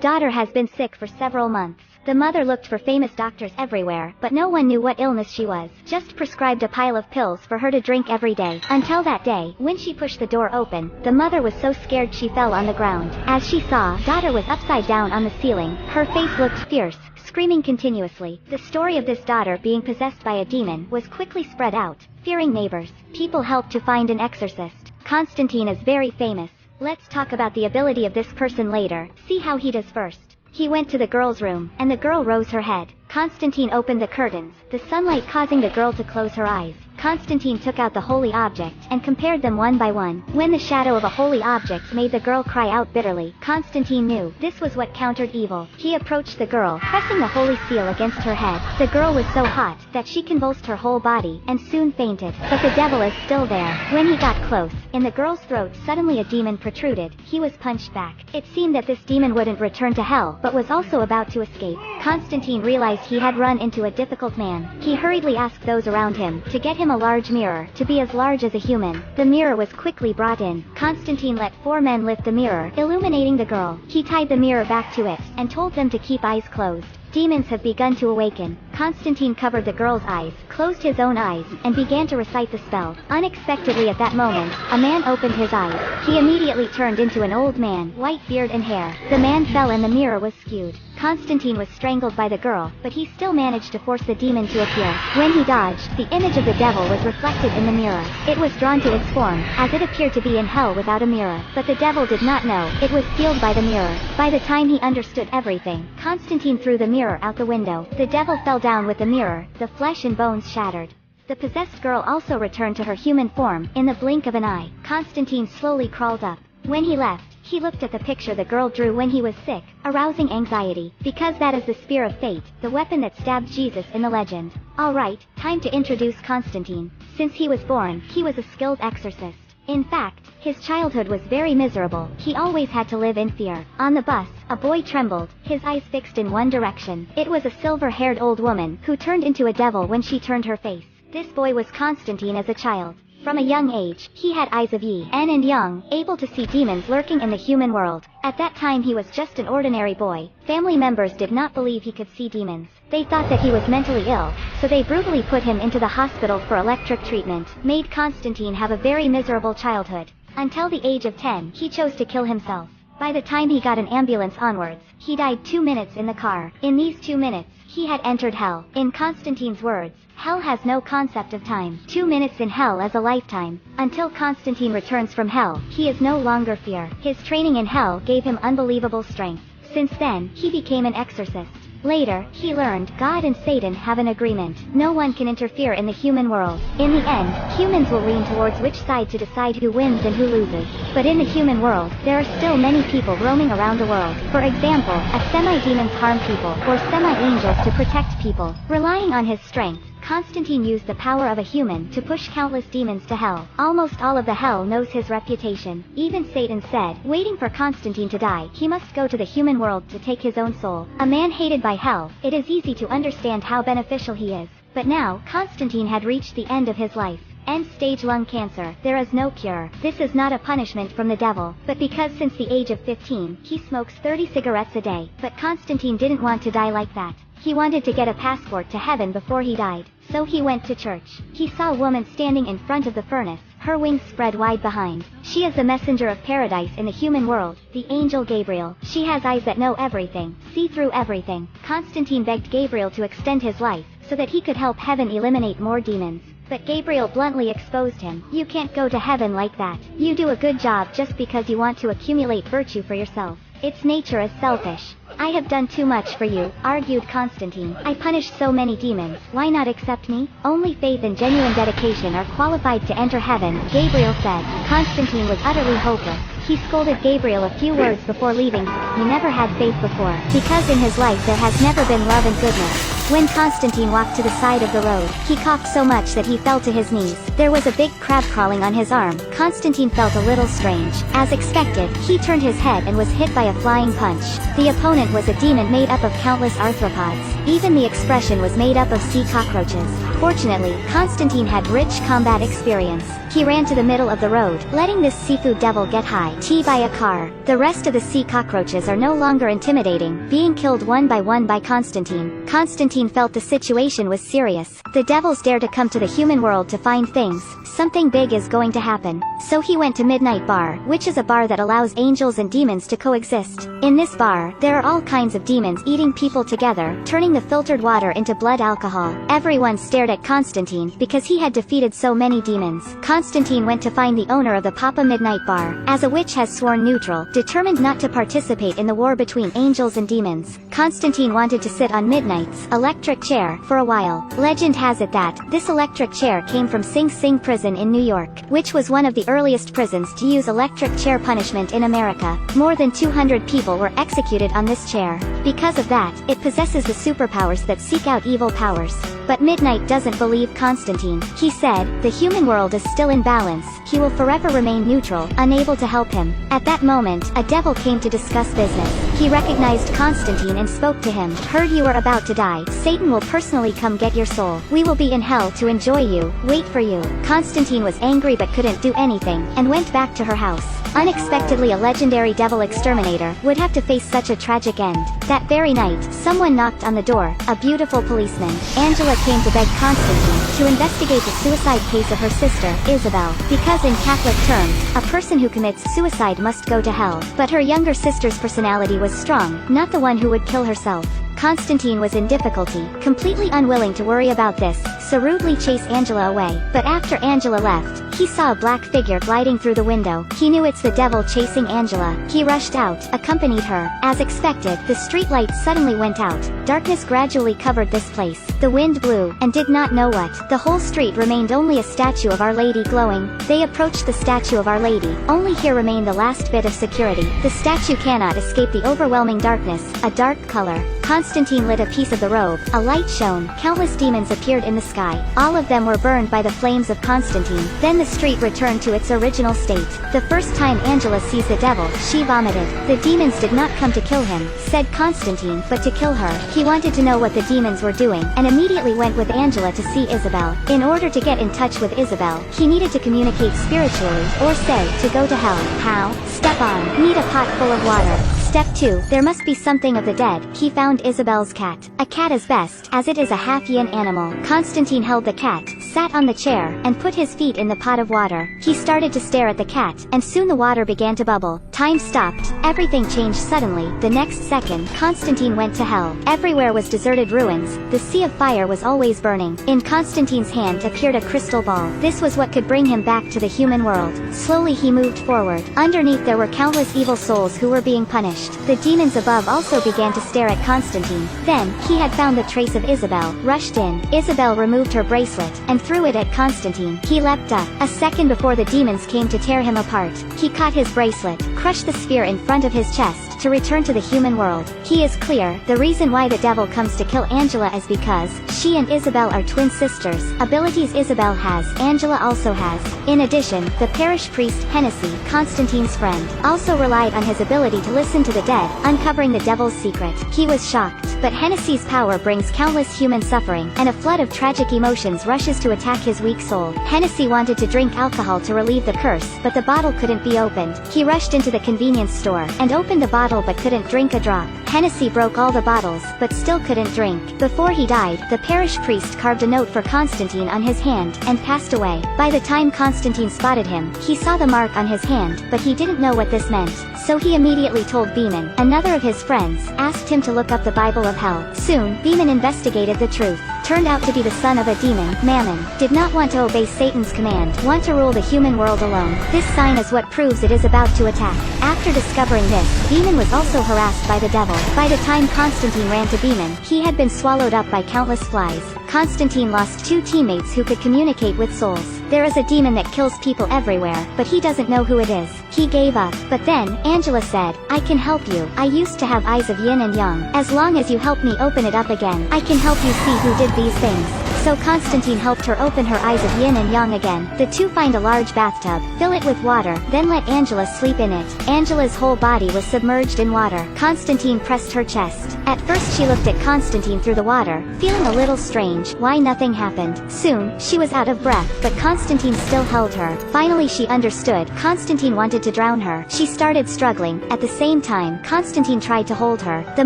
daughter has been sick for several months. The mother looked for famous doctors everywhere, but no one knew what illness she was. Just prescribed a pile of pills for her to drink every day. Until that day, when she pushed the door open, the mother was so scared she fell on the ground. As she saw, daughter was upside down on the ceiling. Her face looked fierce, screaming continuously. The story of this daughter being possessed by a demon was quickly spread out. Fearing neighbors, people helped to find an exorcist. Constantine is very famous. Let's talk about the ability of this person later. See how he does first. He went to the girl's room, and the girl rose her head. Constantine opened the curtains, the sunlight causing the girl to close her eyes. Constantine took out the holy object, and compared them one by one. When the shadow of a holy object made the girl cry out bitterly, Constantine knew this was what countered evil. He approached the girl, pressing the holy seal against her head. The girl was so hot, that she convulsed her whole body, and soon fainted. But the devil is still there. When he got close, in the girl's throat suddenly a demon protruded. He was punched back. It seemed that this demon wouldn't return to hell, but was also about to escape. Constantine realized he had run into a difficult man. He hurriedly asked those around him to get him a large mirror, to be as large as a human. The mirror was quickly brought in. Constantine let 4 men lift the mirror, illuminating the girl. He tied the mirror back to it, and told them to keep eyes closed. Demons have begun to awaken. Constantine covered the girl's eyes, closed his own eyes, and began to recite the spell. Unexpectedly at that moment, a man opened his eyes. He immediately turned into an old man, white beard and hair. The man fell and the mirror was skewed. Constantine was strangled by the girl, but he still managed to force the demon to appear. When he dodged, the image of the devil was reflected in the mirror. It was drawn to its form, as it appeared to be in hell without a mirror. But the devil did not know, it was sealed by the mirror. By the time he understood everything, Constantine threw the mirror out the window. The devil fell down with the mirror, the flesh and bones shattered. The possessed girl also returned to her human form. In the blink of an eye, Constantine slowly crawled up. When he left, he looked at the picture the girl drew when he was sick, arousing anxiety, because that is the spear of fate, the weapon that stabbed Jesus in the legend. Alright, time to introduce Constantine. Since he was born, he was a skilled exorcist. In fact, his childhood was very miserable. He always had to live in fear. On the bus, a boy trembled, his eyes fixed in one direction. It was a silver-haired old woman, who turned into a devil when she turned her face. This boy was Constantine as a child. From a young age, he had eyes of yin and yang, able to see demons lurking in the human world. At that time he was just an ordinary boy. Family members did not believe he could see demons. They thought that he was mentally ill, so they brutally put him into the hospital for electric treatment. Made Constantine have a very miserable childhood. Until the age of 10, he chose to kill himself. By the time he got an ambulance onwards, he died 2 minutes in the car. In these 2 minutes, he had entered hell. In Constantine's words, hell has no concept of time. 2 minutes in hell is a lifetime. Until Constantine returns from hell, he is no longer fear. His training in hell gave him unbelievable strength. Since then, he became an exorcist. Later, he learned God and Satan have an agreement. No one can interfere in the human world. In the end, humans will lean towards which side to decide who wins and who loses. But in the human world, there are still many people roaming around the world. For example, semi-demons harm people, or semi-angels to protect people. Relying on his strength, Constantine used the power of a human to push countless demons to hell. Almost all of the hell knows his reputation. Even Satan said, waiting for Constantine to die, he must go to the human world to take his own soul. A man hated by hell, it is easy to understand how beneficial he is. But now, Constantine had reached the end of his life. End-stage lung cancer, there is no cure. This is not a punishment from the devil, but because since the age of 15, he smokes 30 cigarettes a day. But Constantine didn't want to die like that. He wanted to get a passport to heaven before he died. So he went to church. He saw a woman standing in front of the furnace, her wings spread wide behind. She is the messenger of paradise in the human world, the angel Gabriel. She has eyes that know everything, see through everything. Constantine begged Gabriel to extend his life, so that he could help heaven eliminate more demons. But Gabriel bluntly exposed him. You can't go to heaven like that. You do a good job just because you want to accumulate virtue for yourself. Its nature is selfish. I have done too much for you, argued Constantine. I punished so many demons, why not accept me? Only faith and genuine dedication are qualified to enter heaven, Gabriel said. Constantine was utterly hopeless. He scolded Gabriel a few words before leaving. He never had faith before, because in his life there has never been love and goodness. When Constantine walked to the side of the road, he coughed so much that he fell to his knees. There was a big crab crawling on his arm. Constantine felt a little strange. As expected, he turned his head and was hit by a flying punch. The opponent was a demon made up of countless arthropods. Even the expression was made up of sea cockroaches. Fortunately, Constantine had rich combat experience. He ran to the middle of the road, letting this seafood devil get high tea by a car. The rest of the sea cockroaches are no longer intimidating, being killed one by Constantine. Constantine felt the situation was serious. The devils dare to come to the human world to find things. Something big is going to happen. So he went to Midnight Bar, which is a bar that allows angels and demons to coexist. In this bar, there are all kinds of demons eating people together, turning the filtered water into blood alcohol. Everyone stared at Constantine because he had defeated so many demons. Constantine went to find the owner of the Papa Midnight Bar. As a witch has sworn neutral, determined not to participate in the war between angels and demons, Constantine wanted to sit on Midnight's electric chair for a while. Legend has it that this electric chair came from Sing Sing prison in New York, which was one of the earliest prisons to use electric chair punishment in America. More than 200 people were executed on this chair. Because of that, it possesses the superpowers that seek out evil powers. But Midnight doesn't believe Constantine. He said, the human world is still in balance, he will forever remain neutral, unable to help him. At that moment, a devil came to discuss business. He recognized Constantine and spoke to him. Heard you are about to die. Satan will personally come get your soul. We will be in hell to enjoy you, wait for you. Constantine was angry but couldn't do anything, and went back to her house. Unexpectedly, a legendary devil exterminator would have to face such a tragic end. That very night, someone knocked on the door, a beautiful policeman. Angela came to beg Constantine to investigate the suicide case of her sister, Isabel, because in Catholic terms, a person who commits suicide must go to hell. But her younger sister's personality was strong, not the one who would kill herself. Constantine was in difficulty, completely unwilling to worry about this, so rudely chased Angela away. But after Angela left, he saw a black figure gliding through the window. He knew it's the devil chasing Angela. He rushed out, accompanied her. As expected, the street lights suddenly went out. Darkness gradually covered this place. The wind blew, and did not know what. The whole street remained only a statue of Our Lady glowing. They approached the statue of Our Lady. Only here remained the last bit of security. The statue cannot escape the overwhelming darkness, a dark color. Constantine lit a piece of the robe. A light shone. Countless demons appeared in the sky. All of them were burned by the flames of Constantine. Then the street returned to its original state. The first time Angela sees the devil, she vomited. The demons did not come to kill him, said Constantine, but to kill her. He wanted to know what the demons were doing, and immediately went with Angela to see Isabel. In order to get in touch with Isabel, he needed to communicate spiritually, or say, to go to hell. How? Step 1. Need a pot full of water. Step 2. There must be something of the dead. He found Isabel's cat. A cat is best, as it is a half-yin animal. Constantine held the cat, sat on the chair, and put his feet in the pot of water. He started to stare at the cat, and soon the water began to bubble. Time stopped. Everything changed suddenly. The next second, Constantine went to hell. Everywhere was deserted ruins. The sea of fire was always burning. In Constantine's hand appeared a crystal ball. This was what could bring him back to the human world. Slowly he moved forward. Underneath there were countless evil souls who were being punished. The demons above also began to stare at Constantine. Then, he had found the trace of Isabel, rushed in. Isabel removed her bracelet, and threw it at Constantine. He leapt up. A second before the demons came to tear him apart, he caught his bracelet, crushed the sphere in front of his chest, to return to the human world. He is clear, the reason why the devil comes to kill Angela is because she and Isabel are twin sisters. Abilities Isabel has, Angela also has. In addition, the parish priest, Hennessy, Constantine's friend, also relied on his ability to listen to the dead, uncovering the devil's secret. He was shocked, but Hennessy's power brings countless human suffering, and a flood of tragic emotions rushes to attack his weak soul. Hennessy wanted to drink alcohol to relieve the curse, but the bottle couldn't be opened. He rushed into the convenience store, and opened the bottle but couldn't drink a drop. Hennessy broke all the bottles, but still couldn't drink. Before he died, the parish priest carved a note for Constantine on his hand, and passed away. By the time Constantine spotted him, he saw the mark on his hand, but he didn't know what this meant. So he immediately told Beeman, another of his friends, asked him to look up the Bible of Hell. Soon, Beeman investigated the truth. Turned out to be the son of a demon, Mammon. Did not want to obey Satan's command, want to rule the human world alone. This sign is what proves it is about to attack. After discovering this, Beeman was also harassed by the devil. By the time Constantine ran to Beeman, he had been swallowed up by countless flies. Constantine lost 2 teammates who could communicate with souls. There is a demon that kills people everywhere, but he doesn't know who it is. He gave up. But then, Angela said, I can help you. I used to have eyes of yin and yang. As long as you help me open it up again, I can help you see who did these things. so Constantine helped her open her eyes of yin and yang again. The two find a large bathtub, fill it with water, then let Angela sleep in it. Angela's whole body was submerged in water. Constantine pressed her chest. At first she looked at Constantine through the water, feeling a little strange why nothing happened. Soon, she was out of breath, but Constantine still held her. Finally she understood. Constantine wanted to drown her. She started struggling. At the same time, Constantine tried to hold her. The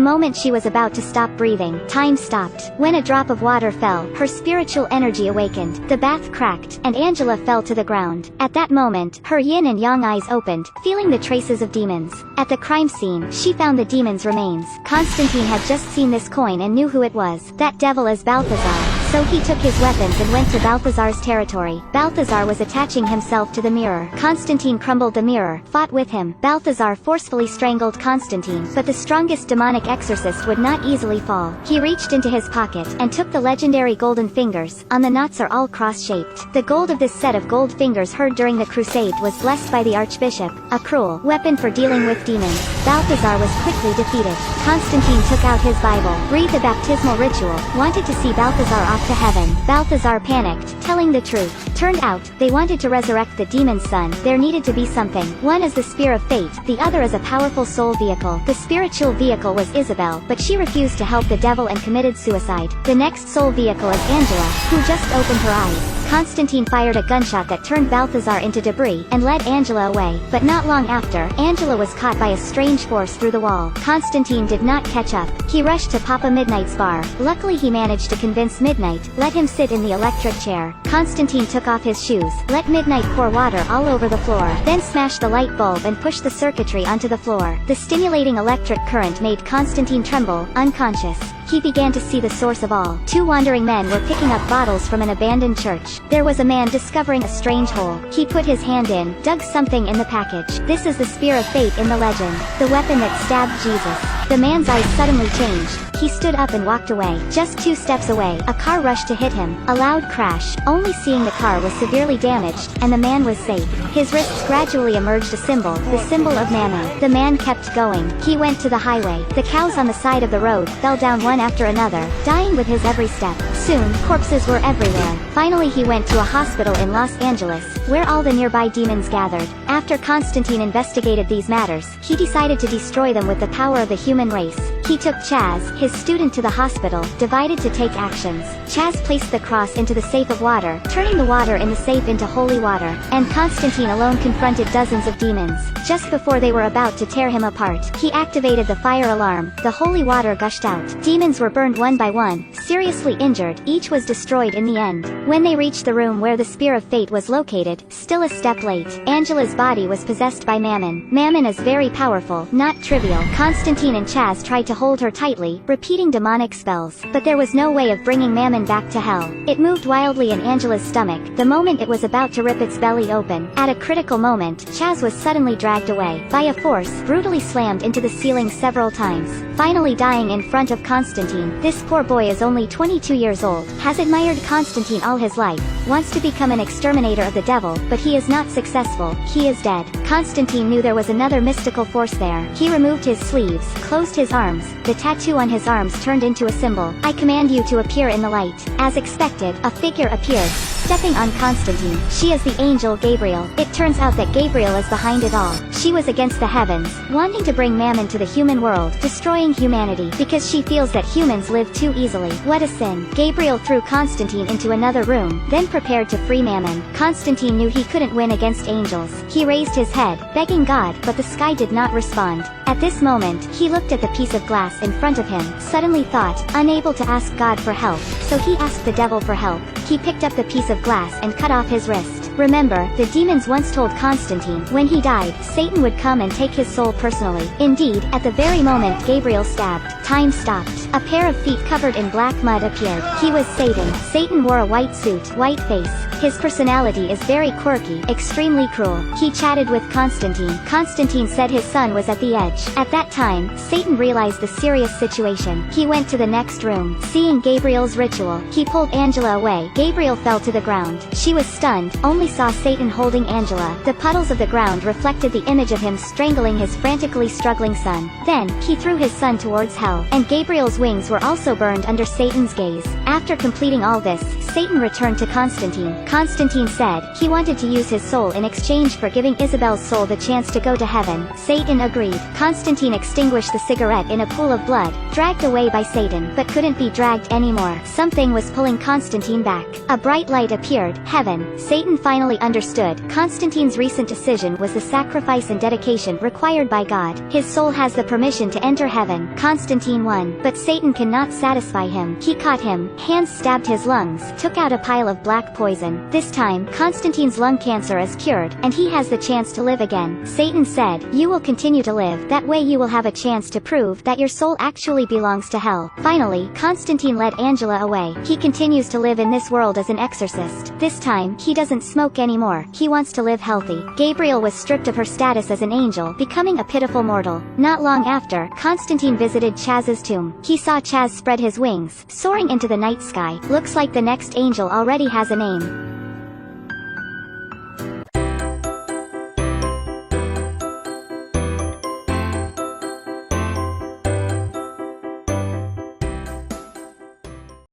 moment she was about to stop breathing, time stopped. When a drop of water fell, her spiritual energy awakened. The bath cracked, and Angela fell to the ground. At that moment, her yin and yang eyes opened, feeling the traces of demons. At the crime scene, she found the demon's remains. Constantine had just seen this coin and knew who it was. That devil is Balthazar. So he took his weapons and went to Balthazar's territory. Balthazar was attaching himself to the mirror. Constantine crumbled the mirror, fought with him. Balthazar forcefully strangled Constantine, but the strongest demonic exorcist would not easily fall. He reached into his pocket and took the legendary golden fingers. On the knots are all cross-shaped. The gold of this set of gold fingers heard during the crusade was blessed by the archbishop, a cruel weapon for dealing with demons. Balthazar was quickly defeated. Constantine took out his Bible, breathed a baptismal ritual, wanted to see Balthazar off to heaven. Balthazar panicked, telling the truth. Turned out, they wanted to resurrect the demon's son. There needed to be something. One is the spear of fate, the other is a powerful soul vehicle. The spiritual vehicle was Isabel, but she refused to help the devil and committed suicide. The next soul vehicle is Angela, who just opened her eyes. Constantine fired a gunshot that turned Balthazar into debris, and led Angela away. But not long after, Angela was caught by a strange force through the wall. Constantine did not catch up. He rushed to Papa Midnight's bar. Luckily he managed to convince Midnight, let him sit in the electric chair. Constantine took off his shoes, let Midnight pour water all over the floor, then smashed the light bulb and pushed the circuitry onto the floor. The stimulating electric current made Constantine tremble, unconscious. He began to see the source of all. Two wandering men were picking up bottles from an abandoned church. There was a man discovering a strange hole. He put his hand in, dug something in the package. This is the spear of fate in the legend, the weapon that stabbed Jesus. The man's eyes suddenly changed. He stood up and walked away. Just 2 steps away, a car rushed to hit him. A loud crash. Only seeing the car was severely damaged, and the man was safe. His wrists gradually emerged a symbol, the symbol of Mammon. The man kept going. He went to the highway. The cows on the side of the road fell down one after another, dying with his every step. Soon, corpses were everywhere. Finally he went to a hospital in Los Angeles, where all the nearby demons gathered. After Constantine investigated these matters, he decided to destroy them with the power of the human race. He took Chaz, his student, to the hospital, divided to take actions. Chaz placed the cross into the safe of water, turning the water in the safe into holy water, and Constantine alone confronted dozens of demons. Just before they were about to tear him apart, he activated the fire alarm. The holy water gushed out. Demons were burned one by one, seriously injured. Each was destroyed in the end. When they reached the room where the spear of fate was located, still a step late, Angela's body was possessed by Mammon. Mammon is very powerful, not trivial. Constantine and Chaz tried to hold her tightly, repeating demonic spells, but there was no way of bringing Mammon back to hell. It moved wildly in Angela's stomach, the moment it was about to rip its belly open. At a critical moment, Chaz was suddenly dragged away, by a force, brutally slammed into the ceiling several times, finally dying in front of Constantine. This poor boy is only 22 years old, has admired Constantine all his life, wants to become an exterminator of the devil, but he is not successful. He is dead. Constantine knew there was another mystical force there. He removed his sleeves, closed his arms. The tattoo on his arms turned into a symbol. I command you to appear in the light. As expected, a figure appeared, stepping on Constantine. She is the angel Gabriel. It turns out that Gabriel is behind it all. She was against the heavens, wanting to bring Mammon to the human world, destroying humanity, because she feels that humans live too easily. What a sin. Gabriel threw Constantine into another room, then prepared to free Mammon. Constantine knew he couldn't win against angels. He raised his head, begging God, but the sky did not respond. At this moment, he looked at the piece of glass in front of him, suddenly thought, unable to ask God for help, so he asked the devil for help. He picked up the piece of glass and cut off his wrist. Remember, the demons once told Constantine, when he died, Satan would come and take his soul personally. Indeed, at the very moment Gabriel stabbed, time stopped. A pair of feet covered in black mud appeared. He was Satan. Satan wore a white suit, white face. His personality is very quirky, extremely cruel. He chatted with Constantine. Constantine said his son was at the edge. At that time, Satan realized the serious situation. He went to the next room. Seeing Gabriel's ritual, he pulled Angela away. Gabriel fell to the ground. She was stunned, only we saw Satan holding Angela. The puddles of the ground reflected the image of him strangling his frantically struggling son. Then, he threw his son towards hell, and Gabriel's wings were also burned under Satan's gaze. After completing all this, Satan returned to Constantine. Constantine said he wanted to use his soul in exchange for giving Isabel's soul the chance to go to heaven. Satan agreed. Constantine extinguished the cigarette in a pool of blood, dragged away by Satan, but couldn't be dragged anymore. Something was pulling Constantine back. A bright light appeared. Heaven. Satan finally understood. Constantine's recent decision was the sacrifice and dedication required by God. His soul has the permission to enter heaven. Constantine won, but Satan cannot satisfy him. He caught him. Hands stabbed his lungs, took out a pile of black poison. This time, Constantine's lung cancer is cured, and he has the chance to live again. Satan said, "You will continue to live. That way you will have a chance to prove that your soul actually belongs to hell." Finally, Constantine led Angela away. He continues to live in this world as an exorcist. This time, he doesn't smoke anymore. He wants to live healthy. Gabriel was stripped of her status as an angel, becoming a pitiful mortal. Not long after, Constantine visited Chaz's tomb. He saw Chaz spread his wings, soaring into the night sky. Looks like the next angel already has a name.